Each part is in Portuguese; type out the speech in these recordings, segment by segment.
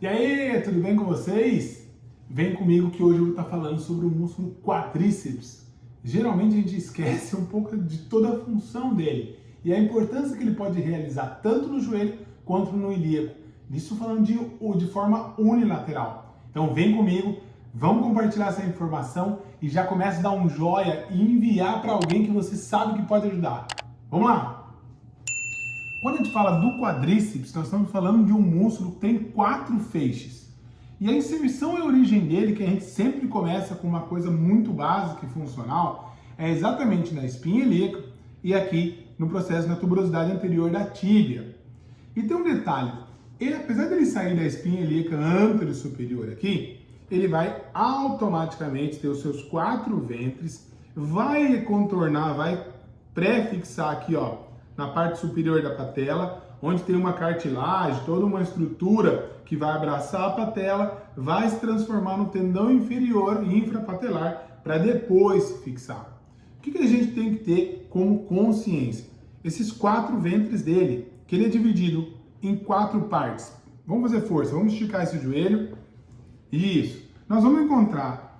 E aí, tudo bem com vocês? Vem comigo que hoje eu vou estar falando sobre o músculo quadríceps. Geralmente a gente esquece um pouco de toda a função dele e a importância que ele pode realizar tanto no joelho quanto no ilíaco. Isso falando de forma unilateral. Então vem comigo, vamos compartilhar essa informação e já começa a dar um joia e enviar para alguém que você sabe que pode ajudar. Vamos lá! Quando a gente fala do quadríceps, nós estamos falando de um músculo que tem 4 feixes. E a inserção e a origem dele, que a gente sempre começa com uma coisa muito básica e funcional, é exatamente na espinha ilíaca e aqui no processo da tuberosidade anterior da tíbia. E tem um detalhe, apesar dele sair da espinha ilíaca anterior superior aqui, ele vai automaticamente ter os seus 4 ventres, vai contornar, vai pré-fixar aqui, ó, na parte superior da patela, onde tem uma cartilagem, toda uma estrutura que vai abraçar a patela, vai se transformar no tendão inferior e infrapatelar para depois fixar. O que a gente tem que ter como consciência? Esses 4 ventres dele, que ele é dividido em 4 partes. Vamos fazer força, vamos esticar esse joelho. Isso. Nós vamos encontrar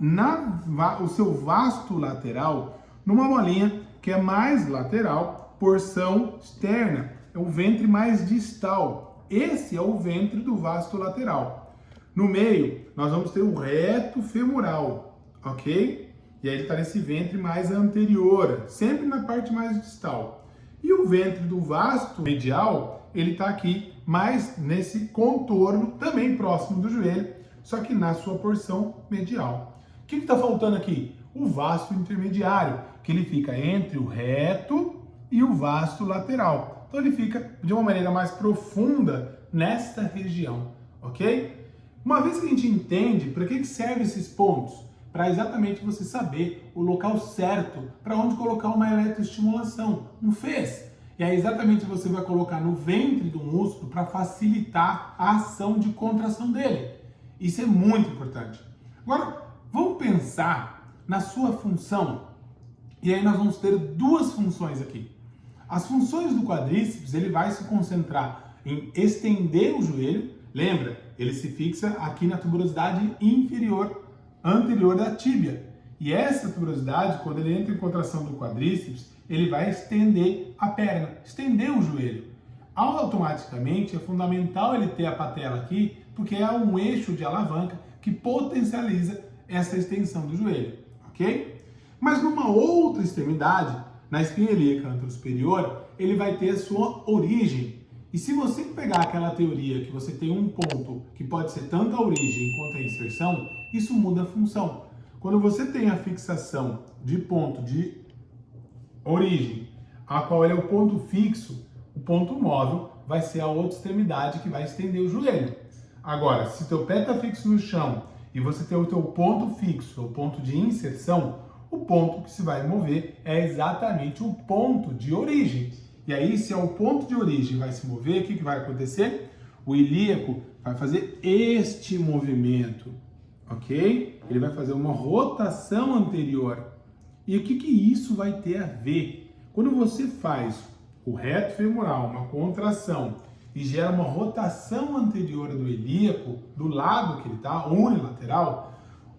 o seu vasto lateral numa molinha que é mais lateral, porção externa, é o ventre mais distal. Esse é o ventre do vasto lateral. No meio, nós vamos ter o reto femoral, ok? E aí ele está nesse ventre mais anterior, sempre na parte mais distal. E o ventre do vasto medial, ele está aqui mais nesse contorno, também próximo do joelho, só que na sua porção medial. O que está faltando aqui? O vasto intermediário, que ele fica entre o reto e o vasto lateral. Então ele fica de uma maneira mais profunda nesta região, ok? Uma vez que a gente entende para que servem esses pontos, para exatamente você saber o local certo para onde colocar uma eletroestimulação. Não fez? E aí exatamente você vai colocar no ventre do músculo para facilitar a ação de contração dele. Isso é muito importante. Agora, vamos pensar na sua função. E aí nós vamos ter 2 funções aqui. As funções do quadríceps, ele vai se concentrar em estender o joelho. Lembra? Ele se fixa aqui na tuberosidade inferior, anterior da tíbia. E essa tuberosidade, quando ele entra em contração do quadríceps, ele vai estender a perna, estender o joelho. Automaticamente, é fundamental ele ter a patela aqui, porque é um eixo de alavanca que potencializa essa extensão do joelho, ok? Mas numa outra extremidade, na espinha ilíaca anterosuperior, ele vai ter a sua origem. E se você pegar aquela teoria que você tem um ponto que pode ser tanto a origem quanto a inserção, isso muda a função. Quando você tem a fixação de ponto de origem, a qual ele é o ponto fixo, o ponto móvel vai ser a outra extremidade que vai estender o joelho. Agora, se teu pé está fixo no chão e você tem o teu ponto fixo, o ponto de inserção, o ponto que se vai mover é exatamente o ponto de origem. E aí, se é o ponto de origem vai se mover, o que vai acontecer? O ilíaco vai fazer este movimento, ok? Ele vai fazer uma rotação anterior. E o que isso vai ter a ver? Quando você faz o reto femoral, uma contração, e gera uma rotação anterior do ilíaco, do lado que ele está, unilateral,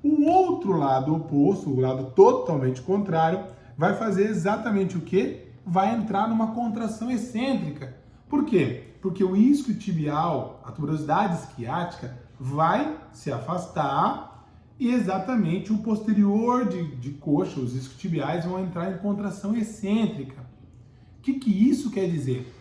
o outro lado oposto, o lado totalmente contrário, vai fazer exatamente o quê? Vai entrar numa contração excêntrica. Por quê? Porque o isquiotibial, a tuberosidade isquiática, vai se afastar e exatamente o posterior de coxa, os isquiotibiais, vão entrar em contração excêntrica. O que isso quer dizer?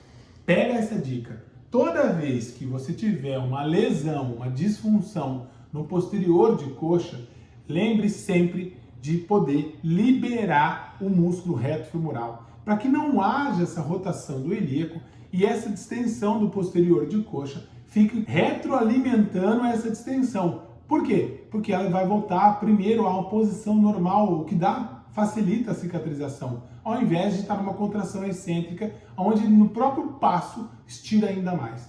Pega essa dica. Toda vez que você tiver uma lesão, uma disfunção no posterior de coxa, lembre sempre de poder liberar o músculo reto femoral, para que não haja essa rotação do ilíaco e essa distensão do posterior de coxa fique retroalimentando essa distensão. Por quê? Porque ela vai voltar primeiro a uma posição normal, o que facilita a cicatrização, ao invés de estar numa contração excêntrica, onde no próprio passo estira ainda mais.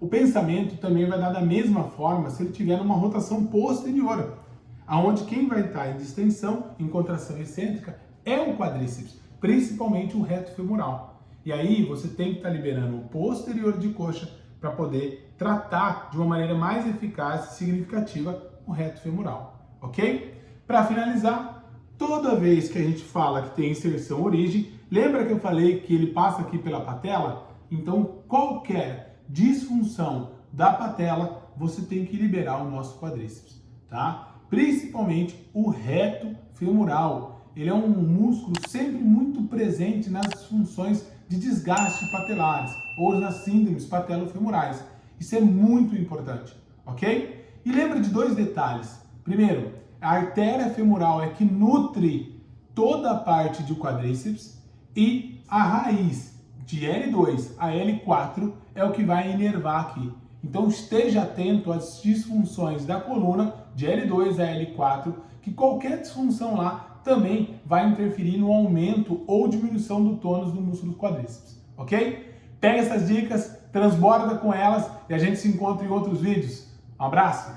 O pensamento também vai dar da mesma forma se ele tiver numa rotação posterior, aonde quem vai estar em distensão, em contração excêntrica, é o quadríceps, principalmente o reto femoral. E aí você tem que estar liberando o posterior de coxa para poder tratar de uma maneira mais eficaz e significativa o reto femoral, ok? Para finalizar, toda vez que a gente fala que tem inserção origem, lembra que eu falei que ele passa aqui pela patela? Então, qualquer disfunção da patela, você tem que liberar o nosso quadríceps, tá? Principalmente o reto femoral. Ele é um músculo sempre muito presente nas funções de desgaste patelares ou nas síndromes patelofemorais. Isso é muito importante, ok? E lembra de dois detalhes. Primeiro, a artéria femoral é que nutre toda a parte do quadríceps e a raiz de L2 a L4 é o que vai inervar aqui. Então esteja atento às disfunções da coluna de L2 a L4, que qualquer disfunção lá também vai interferir no aumento ou diminuição do tônus do músculo do quadríceps, ok? Pega essas dicas, transborda com elas e a gente se encontra em outros vídeos. Um abraço!